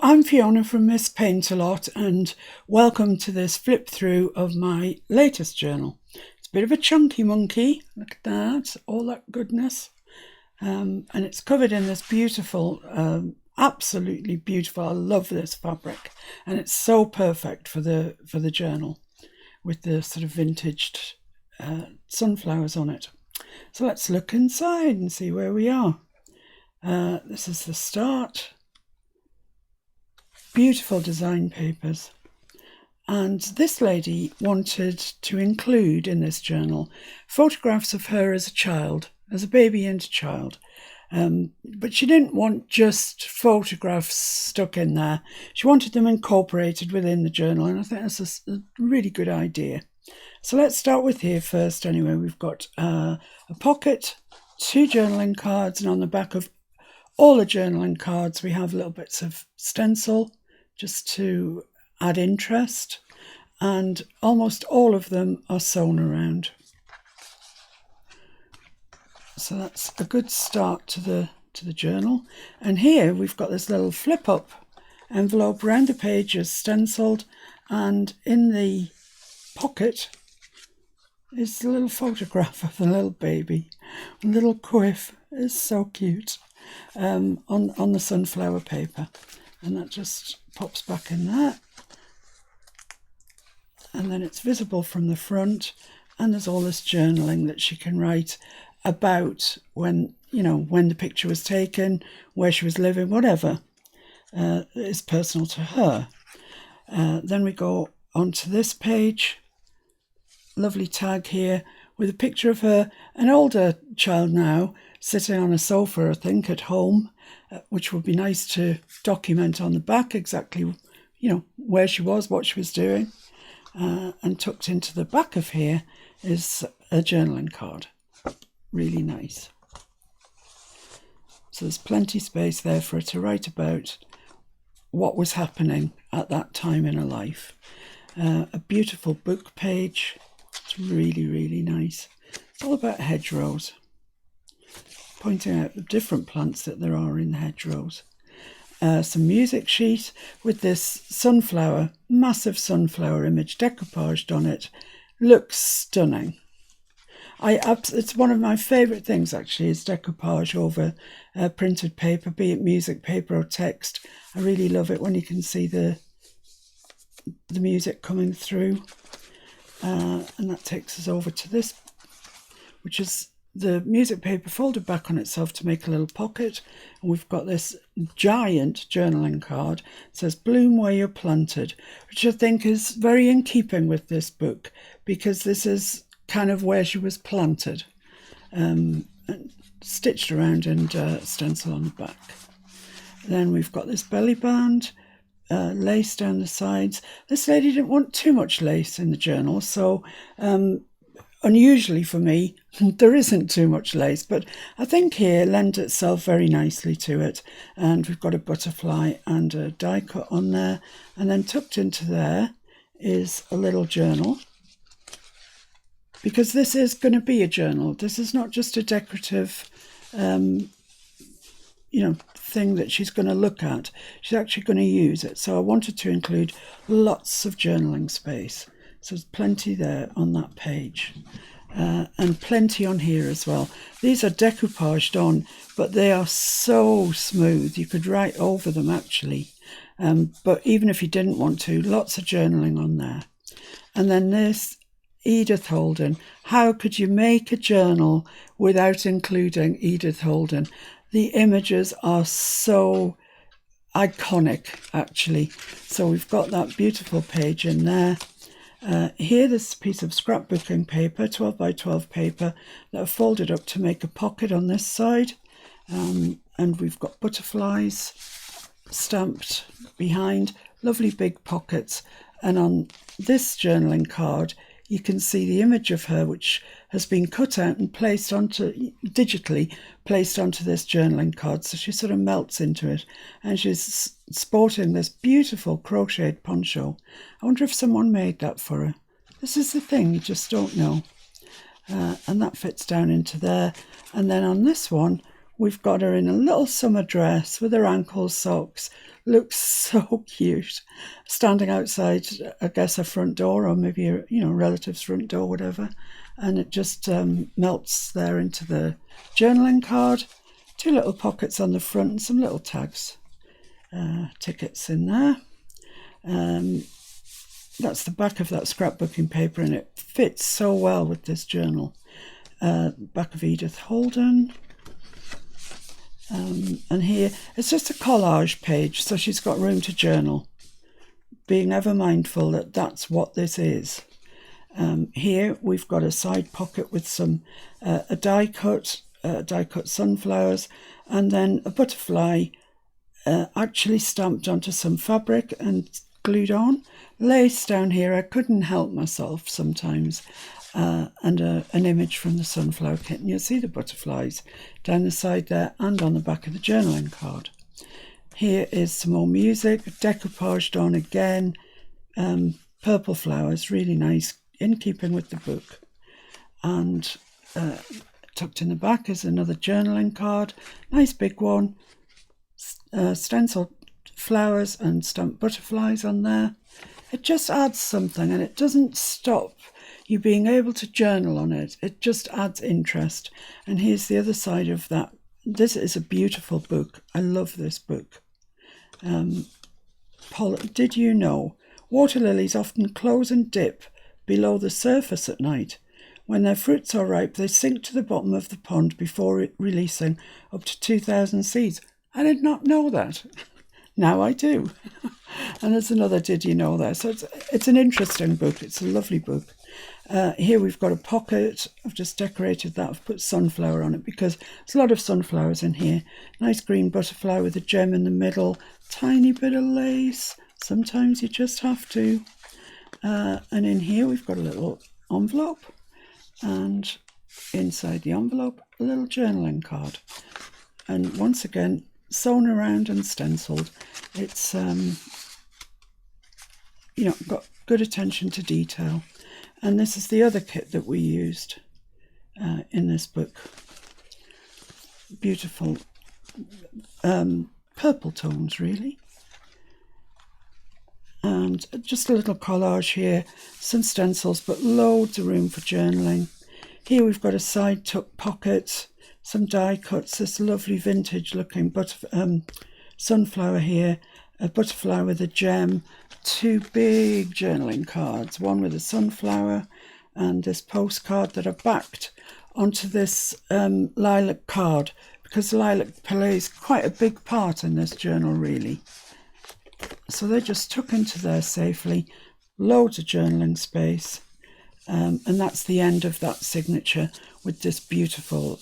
I'm Fiona from Miss Paint-A-Lot, and welcome to this flip through of my latest journal. It's a bit of a chunky monkey, look at that, all that goodness. And it's covered in this beautiful, absolutely beautiful, I love this fabric, and it's so perfect for the journal with the sort of vintaged sunflowers on it. So let's look inside and see where we are. This is the start. Beautiful design papers. And this lady wanted to include in this journal photographs of her as a child, as a baby and a child. But she didn't want just photographs stuck in there. She wanted them incorporated within the journal, and I think that's a really good idea. So let's start with here first anyway. We've got a pocket, 2 journaling cards, and on the back of all the journaling cards we have little bits of stencil just to add interest, and almost all of them are sewn around. So that's a good start to the journal. And here we've got this little flip up envelope. Around the page is stenciled, and in the pocket is a little photograph of the little baby. A little quiff is so cute on the sunflower paper, and that just pops back in there, and then it's visible from the front, and there's all this journaling that she can write about when the picture was taken, where she was living, whatever is personal to her. Then we go onto this page, lovely tag here with a picture of her, an older child now, sitting on a sofa, I think, at home, which would be nice to document on the back exactly, where she was, what she was doing. And tucked into the back of here is a journaling card. Really nice. So there's plenty of space there for her to write about what was happening at that time in her life. A beautiful book page. It's really, really nice. It's all about hedgerows, pointing out the different plants that there are in the hedgerows. Some music sheet with this sunflower, massive sunflower image decoupaged on it. Looks stunning. It's one of my favourite things, actually, is decoupage over printed paper, be it music paper or text. I really love it when you can see the music coming through. And that takes us over to this, which is the music paper folded back on itself to make a little pocket. And we've got this giant journaling card. It says, "Bloom where you're planted," which I think is very in keeping with this book, because this is kind of where she was planted, and stitched around and stencil on the back. Then we've got this belly band, lace down the sides. This lady didn't want too much lace in the journal, so unusually for me, there isn't too much lace, but I think here lends itself very nicely to it. And we've got a butterfly and a die cut on there, and then tucked into there is a little journal, because this is going to be a journal. This is not just a decorative thing that she's going to look at. She's actually going to use it. So I wanted to include lots of journaling space. So there's plenty there on that page, and plenty on here as well. These are decoupaged on, but they are so smooth. You could write over them, actually. But even if you didn't want to, lots of journaling on there. And then this, Edith Holden. How could you make a journal without including Edith Holden? The images are so iconic, actually. So we've got that beautiful page in there. Here, this piece of scrapbooking paper, 12 by 12 paper, that I've folded up to make a pocket on this side. And we've got butterflies stamped behind, lovely big pockets. And on this journaling card, you can see the image of her, which has been cut out and digitally placed onto this journaling card. So she sort of melts into it. And she's sporting this beautiful crocheted poncho. I wonder if someone made that for her. This is the thing, you just don't know. And that fits down into there. And then on this one, we've got her in a little summer dress with her ankle socks, looks so cute, standing outside, I guess, a front door, or maybe a relative's front door, whatever, and it just melts there into the journaling card. 2 little pockets on the front and some little tags, tickets in there. That's the back of that scrapbooking paper, and it fits so well with this journal. Back of Edith Holden. And here, it's just a collage page, so she's got room to journal, being ever mindful that that's what this is. Here we've got a side pocket with some die cut sunflowers, and then a butterfly actually stamped onto some fabric and glued on. Lace down here, I couldn't help myself sometimes. And an image from the sunflower kit. And you'll see the butterflies down the side there and on the back of the journaling card. Here is some more music, decoupaged on again, purple flowers, really nice, in keeping with the book. And tucked in the back is another journaling card, nice big one, stenciled flowers and stamped butterflies on there. It just adds something, and it doesn't stop you being able to journal on it. It just adds interest. And here's the other side of that. This is a beautiful book. I love this book. Did you know water lilies often close and dip below the surface at night? When their fruits are ripe, they sink to the bottom of the pond before releasing up to 2,000 seeds. I did not know that. Now I do. And there's another did you know there. So it's an interesting book. It's a lovely book. Here we've got a pocket. I've just decorated that. I've put sunflower on it because there's a lot of sunflowers in here. Nice green butterfly with a gem in the middle. Tiny bit of lace. Sometimes you just have to. And in here we've got a little envelope. And inside the envelope, a little journaling card. And once again, sewn around and stenciled. It's, got good attention to detail. And this is the other kit that we used in this book. Beautiful purple tones, really. And just a little collage here, some stencils, but loads of room for journaling. Here we've got a side tuck pocket, some die cuts, this lovely vintage looking sunflower here, a butterfly with a gem, 2 big journaling cards, one with a sunflower and this postcard that are backed onto this lilac card, because lilac plays quite a big part in this journal, really. So they're just tucked into there safely, loads of journaling space, and that's the end of that signature with this beautiful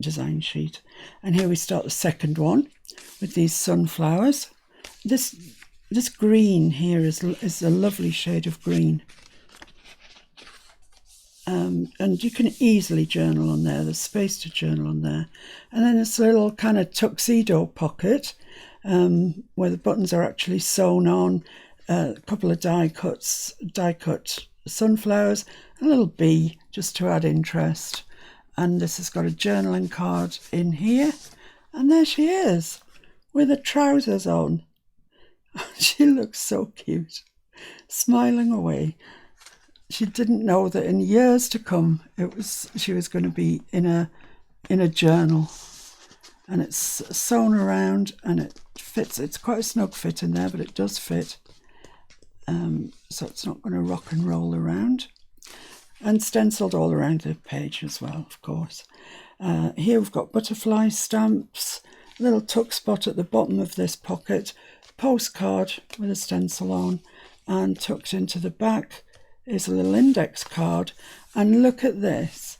design sheet. And here we start the second one with these sunflowers. This green here is a lovely shade of green. And you can easily journal on there. There's space to journal on there. And then this little kind of tuxedo pocket where the buttons are actually sewn on, a couple of die cut sunflowers, a little bee just to add interest. And this has got a journaling card in here. And there she is with her trousers on. She looks so cute, smiling away. She didn't know that in years to come she was going to be in a journal, and it's sewn around and it fits. It's quite a snug fit in there, but it does fit, so it's not going to rock and roll around. And stenciled all around the page as well, of course. Here we've got butterfly stamps, a little tuck spot at the bottom of this pocket, postcard with a stencil on, and tucked into the back is a little index card. And look at this.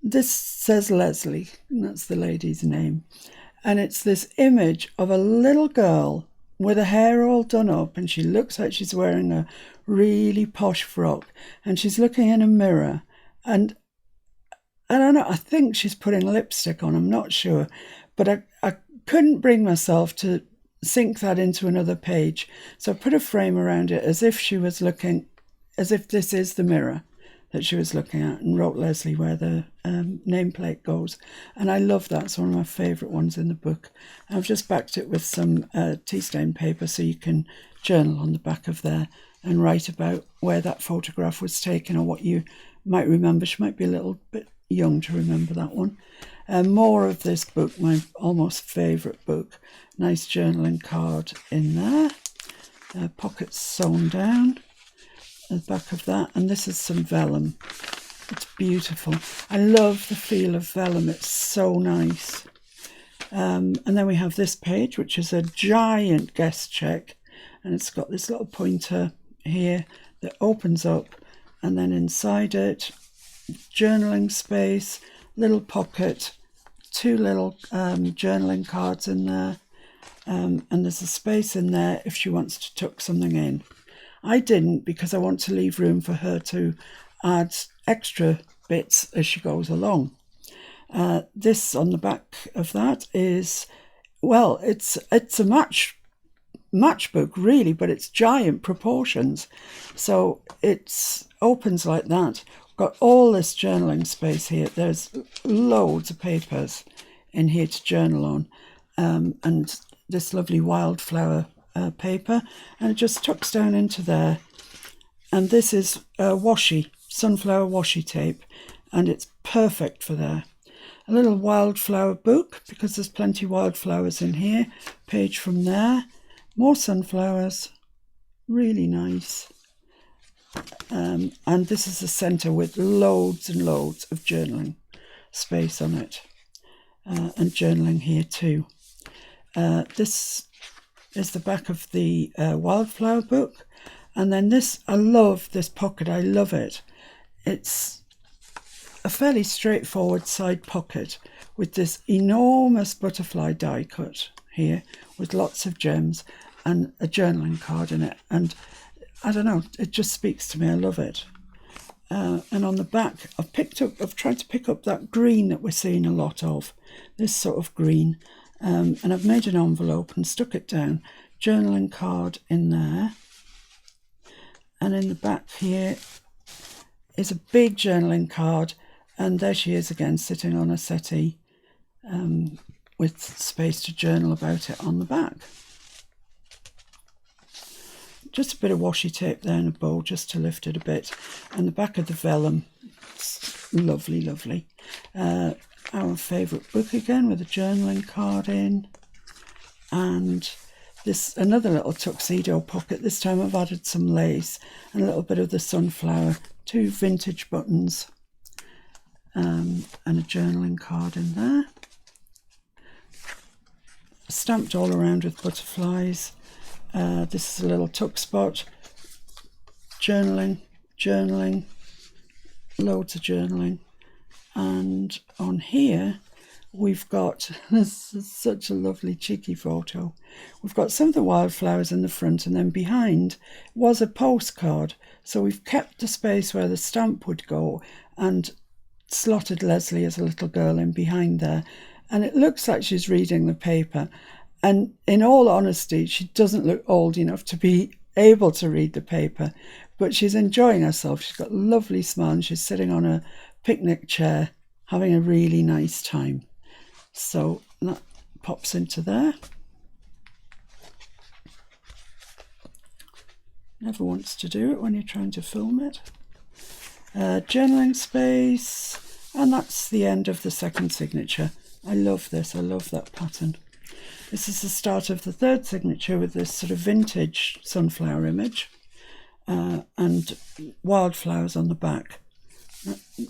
This says Leslie, and that's the lady's name. And it's this image of a little girl with her hair all done up, and she looks like she's wearing a really posh frock, and she's looking in a mirror, and I don't know, I think she's putting lipstick on, I'm not sure, but I couldn't bring myself to sink that into another page, so I put a frame around it as if she was looking, as if this is the mirror that she was looking at and wrote Leslie where the nameplate goes. And I love that. It's one of my favourite ones in the book. I've just backed it with some tea stain paper so you can journal on the back of there and write about where that photograph was taken or what you might remember. She might be a little bit young to remember that one. More of this book, my almost favourite book. Nice journaling card in there. Pockets sewn down at the back of that. And this is some vellum. It's beautiful. I love the feel of vellum. It's so nice. And then we have this page, which is a giant guest check. And it's got this little pointer here that opens up. And then inside it, journaling space, little pocket, 2 little journaling cards in there. And there's a space in there if she wants to tuck something in. I didn't because I want to leave room for her to add extra bits as she goes along. This on the back of that is, well, it's a matchbook really, but it's giant proportions. So it opens like that. Got all this journaling space here. There's loads of papers in here to journal on, and this lovely wildflower paper, and it just tucks down into there. And this is washi, sunflower washi tape, and it's perfect for there. A little wildflower book, because there's plenty of wildflowers in here. Page from there, more sunflowers, really nice. And this is a centre with loads and loads of journaling space on it, and journaling here too. This is the back of the wildflower book. And then this, I love this pocket, I love it. It's a fairly straightforward side pocket with this enormous butterfly die cut here with lots of gems and a journaling card in it. And I don't know, it just speaks to me, I love it. And on the back, I've tried to pick up that green that we're seeing a lot of, this sort of green. And I've made an envelope and stuck it down. Journaling card in there. And in the back here is a big journaling card. And there she is again, sitting on a settee with space to journal about it on the back. Just a bit of washi tape there in a bowl just to lift it a bit. And the back of the vellum, lovely, lovely. Our favourite book again with a journaling card in. And this another little tuxedo pocket. This time I've added some lace and a little bit of the sunflower, 2 vintage buttons, and a journaling card in there. Stamped all around with butterflies. This is a little tuck spot. Journaling, loads of journaling. And on here, we've got, this is such a lovely cheeky photo. We've got some of the wildflowers in the front, and then behind was a postcard. So we've kept the space where the stamp would go and slotted Leslie as a little girl in behind there. And it looks like she's reading the paper. And in all honesty, she doesn't look old enough to be able to read the paper, but she's enjoying herself. She's got a lovely smile and she's sitting on a picnic chair having a really nice time. So that pops into there. Never wants to do it when you're trying to film it. Journaling space, and that's the end of the second signature. I love this, I love that pattern. This is the start of the third signature with this sort of vintage sunflower image and wildflowers on the back.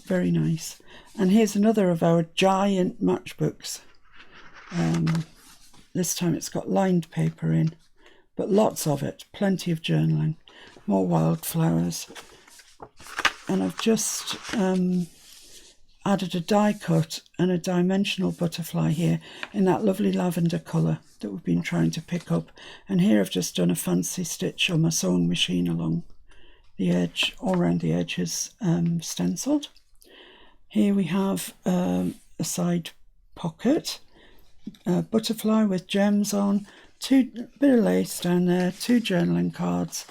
Very nice. And here's another of our giant matchbooks. This time it's got lined paper in, but lots of it, plenty of journaling, more wildflowers. And I've just added a die cut and a dimensional butterfly here in that lovely lavender colour that we've been trying to pick up. And here I've just done a fancy stitch on my sewing machine along the edge, all around the edges, stenciled. Here we have a side pocket, a butterfly with gems on, bit of lace down there, 2 journaling cards,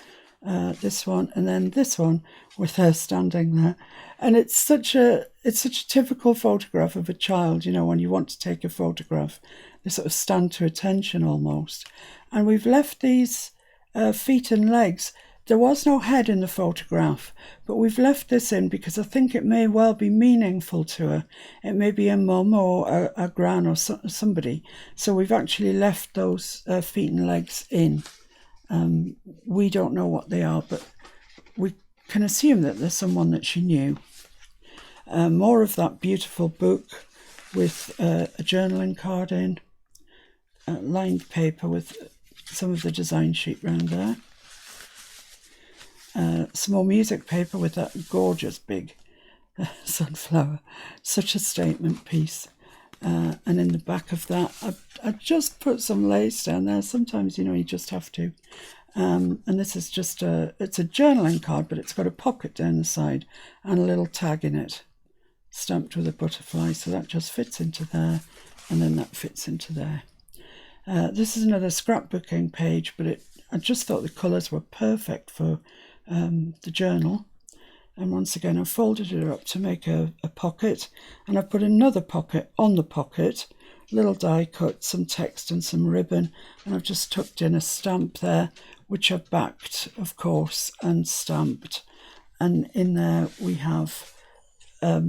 this one, and then this one with her standing there. And it's such a typical photograph of a child, you know, when you want to take a photograph, they sort of stand to attention almost. And we've left these feet and legs. There was no head in the photograph, but we've left this in because I think it may well be meaningful to her. It may be a mum or a gran or somebody. So we've actually left those feet and legs in. We don't know what they are, but we can assume that there's someone that she knew. More of that beautiful book with a journaling card in, lined paper with some of the design sheet round there. Some more music paper with that gorgeous big sunflower. Such a statement piece. And in the back of that, I just put some lace down there. Sometimes, you know, you just have to. And this is just it's a journaling card, but it's got a pocket down the side and a little tag in it, stamped with a butterfly. So that just fits into there, and then that fits into there. This is another scrapbooking page, but I just thought the colours were perfect for the journal. And once again, I've folded it up to make a pocket, and I've put another pocket on the pocket, little die cut, some text and some ribbon, and I've just tucked in a stamp there, which I've backed, of course, and stamped. And in there we have a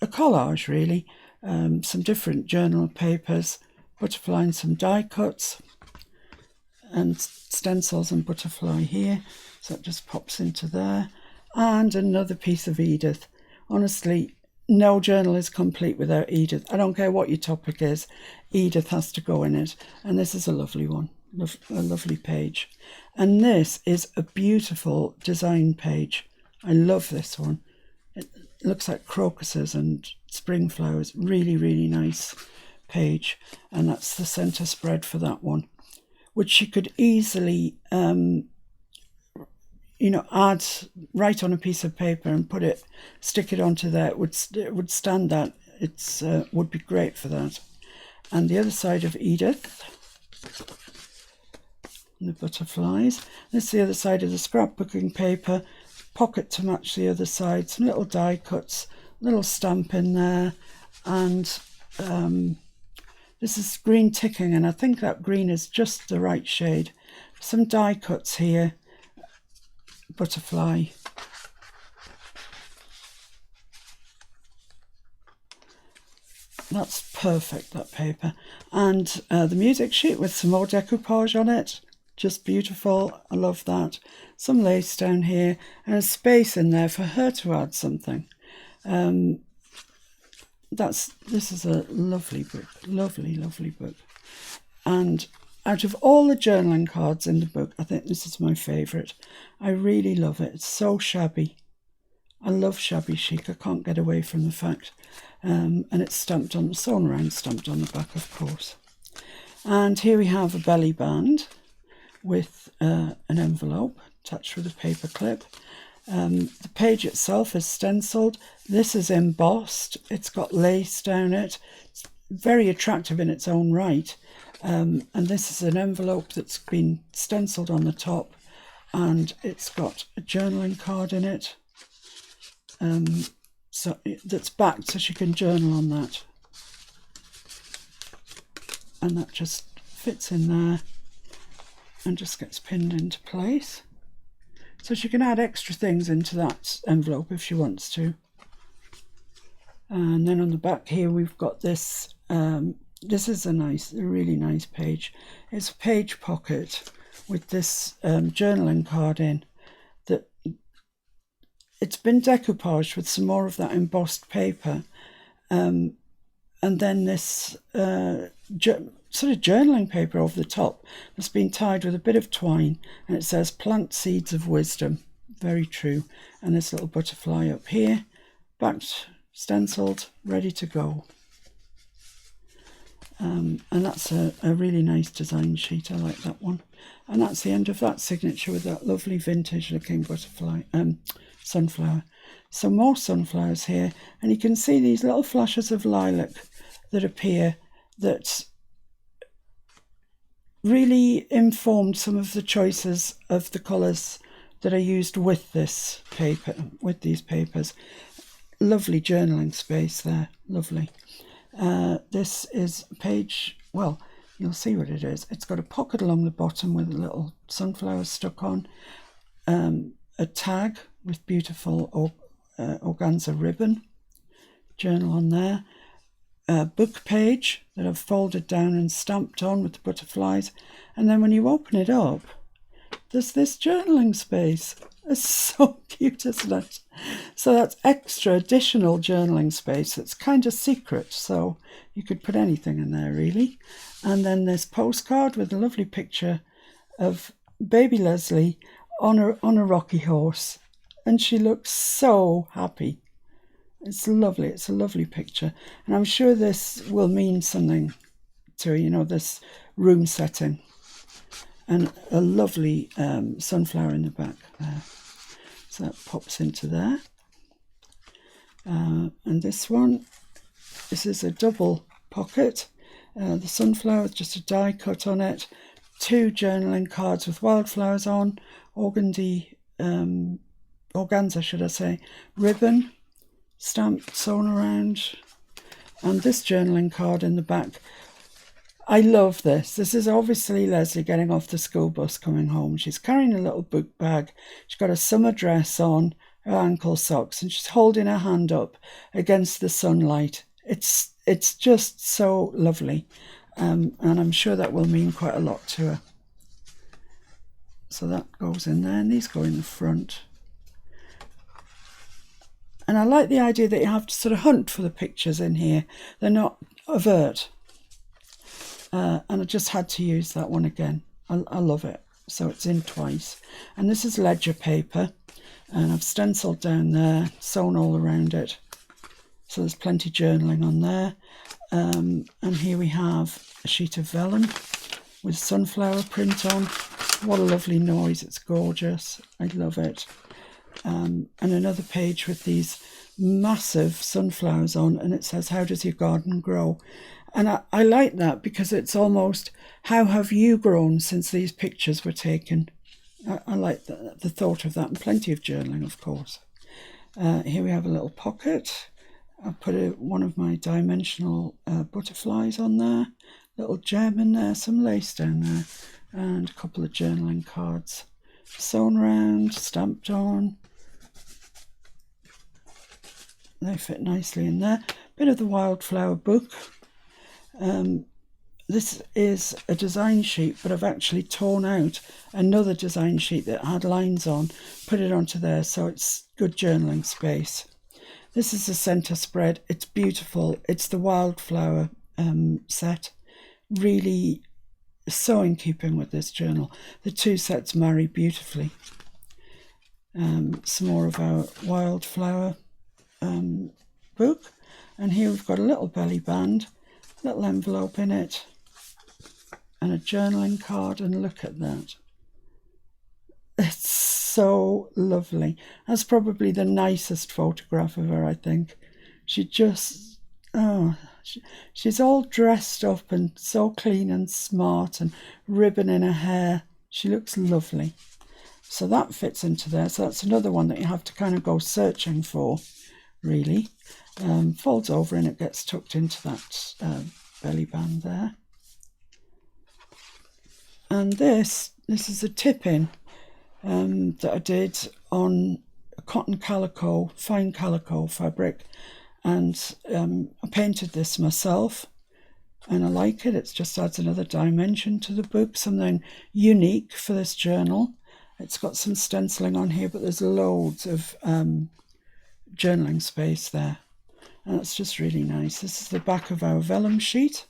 collage, really, some different journal papers, butterfly and some die cuts, and stencils and butterfly here. So that just pops into there. And another piece of Edith. Honestly, no journal is complete without Edith. I don't care what your topic is, Edith has to go in it. And this is a lovely one, a lovely page. And this is a beautiful design page. I love this one. It looks like crocuses and spring flowers. Really, really nice page. And that's the centre spread for that one, which you could easily add right on a piece of paper and stick it onto there. It would stand that. It's would be great for that. And the other side of Edith, and the butterflies. This is the other side of the scrapbooking paper, pocket to match the other side, some little die cuts, little stamp in there, and this is green ticking, and I think that green is just the right shade. Some die cuts here, butterfly. That's perfect, that paper. And the music sheet with some more decoupage on it. Just beautiful. I love that. Some lace down here and a space in there for her to add something. This is a lovely book. Lovely, lovely book. And out of all the journaling cards in the book, I think this is my favourite. I really love it. It's so shabby. I love shabby chic. I can't get away from the fact. And it's stamped on, sewn around, stamped on the back, of course. And here we have a belly band with an envelope attached with a paper clip. The page itself is stenciled. This is embossed. It's got lace down it. It's very attractive in its own right. And this is an envelope that's been stenciled on the top, and it's got a journaling card in it. So that's backed so she can journal on that. And that just fits in there and just gets pinned into place. So she can add extra things into that envelope if she wants to. And then on the back here we've got this. This is a really nice page. It's a page pocket with this journaling card in. That it's been decoupaged with some more of that embossed paper, and then this sort of journaling paper over the top that's been tied with a bit of twine, and it says "Plant Seeds of Wisdom." Very true. And this little butterfly up here, backed, stenciled, ready to go. And that's a really nice design sheet. I like that one. And that's the end of that signature with that lovely vintage looking butterfly, sunflower. Some more sunflowers here, and you can see these little flashes of lilac that appear that really informed some of the choices of the colours that I used with this paper, with these papers. Lovely journaling space there, lovely. This is a page, well, you'll see what it is. It's got a pocket along the bottom with a little sunflower stuck on, a tag with beautiful organza ribbon, journal on there, a book page that I've folded down and stamped on with the butterflies, and then when you open it up, there's this journaling space. It's so cute, isn't it? So that's extra additional journaling space. It's kind of secret, so you could put anything in there really. And then this postcard with a lovely picture of baby Leslie on a rocky horse, and she looks so happy. It's lovely. It's a lovely picture, and I'm sure this will mean something to her, you know, this room setting. And a lovely sunflower in the back there. So that pops into there. And this one, this is a double pocket. The sunflower with just a die cut on it. 2 journaling cards with wildflowers on. Organza, should I say. Ribbon, stamped, sewn around. And this journaling card in the back. I love this. This is obviously Leslie getting off the school bus coming home. She's carrying a little book bag. She's got a summer dress on, her ankle socks, and she's holding her hand up against the sunlight. It's just so lovely. And I'm sure that will mean quite a lot to her. So that goes in there, and these go in the front. And I like the idea that you have to sort of hunt for the pictures in here. They're not overt. And I just had to use that one again. I love it. So it's in twice. And this is ledger paper. And I've stenciled down there, sewn all around it. So there's plenty journaling on there. And here we have a sheet of vellum with sunflower print on. What a lovely noise. It's gorgeous. I love it. And another page with these massive sunflowers on. And it says, "How does your garden grow?" And I like that because it's almost, how have you grown since these pictures were taken? I like the thought of that, and plenty of journaling, of course. Here we have a little pocket. I put one of my dimensional butterflies on there, little gem in there, some lace down there, and a couple of journaling cards. Sewn around, stamped on. They fit nicely in there. Bit of the wildflower book. This is a design sheet, but I've actually torn out another design sheet that had lines on, put it onto there, so it's good journaling space. This is the centre spread. It's beautiful. It's the wildflower set. Really so in keeping with this journal. The 2 sets marry beautifully. Some more of our wildflower book. And here we've got a little belly band, little envelope in it, and a journaling card, and look at that. It's so lovely. That's probably the nicest photograph of her, I think. She just, she's all dressed up and so clean and smart, and ribbon in her hair. She looks lovely. So that fits into there. So that's another one that you have to kind of go searching for, really. Folds over and it gets tucked into that belly band there. And this is a tip-in that I did on a cotton calico, fine calico fabric, and I painted this myself, and I like it. It just adds another dimension to the book, something unique for this journal. It's got some stenciling on here, but there's loads of journaling space there, and it's just really nice. This is the back of our vellum sheet.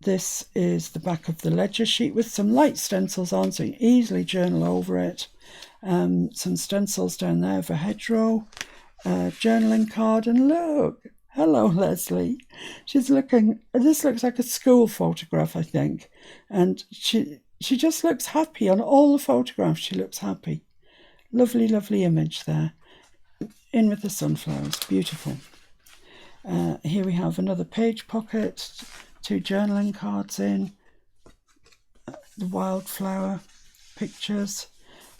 This is the back of the ledger sheet with some light stencils on, so you can easily journal over it. Some stencils down there for hedgerow, journaling card, and look, hello Leslie. She's looking, this looks like a school photograph, I think, and she just looks happy. On all the photographs she looks happy. Lovely, lovely image there. In with the sunflowers, beautiful. Here we have another page pocket, 2 journaling cards in, the wildflower pictures,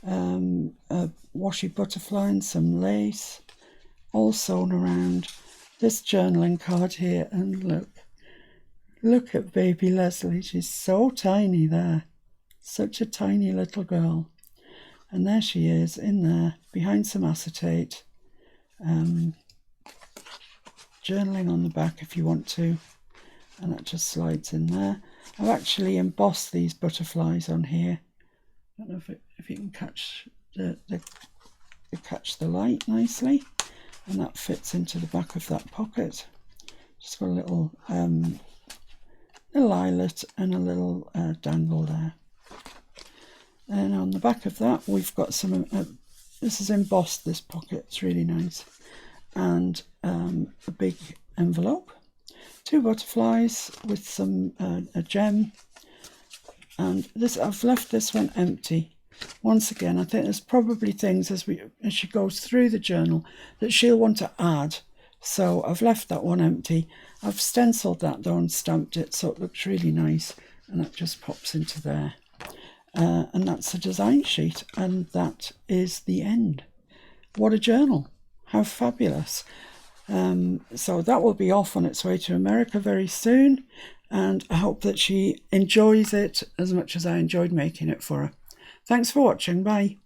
a washi butterfly and some lace all sewn around this journaling card here. And look at baby Leslie. She's so tiny there, such a tiny little girl. And there she is in there behind some acetate, journaling on the back if you want to, and that just slides in there. I've actually embossed these butterflies on here. I don't know if you can catch catch the light nicely, and that fits into the back of that pocket. Just got a little eyelet and a little dangle there. And on the back of that we've got some, this is embossed, this pocket, it's really nice, and a big envelope, 2 butterflies with some a gem, and this, I've left this one empty. Once again, I think there's probably things as she goes through the journal that she'll want to add, so I've left that one empty. I've stenciled that though and stamped it so it looks really nice, and that just pops into there. And that's a design sheet, and that is the end. What a journal! How fabulous! So that will be off on its way to America very soon, and I hope that she enjoys it as much as I enjoyed making it for her. Thanks for watching. Bye.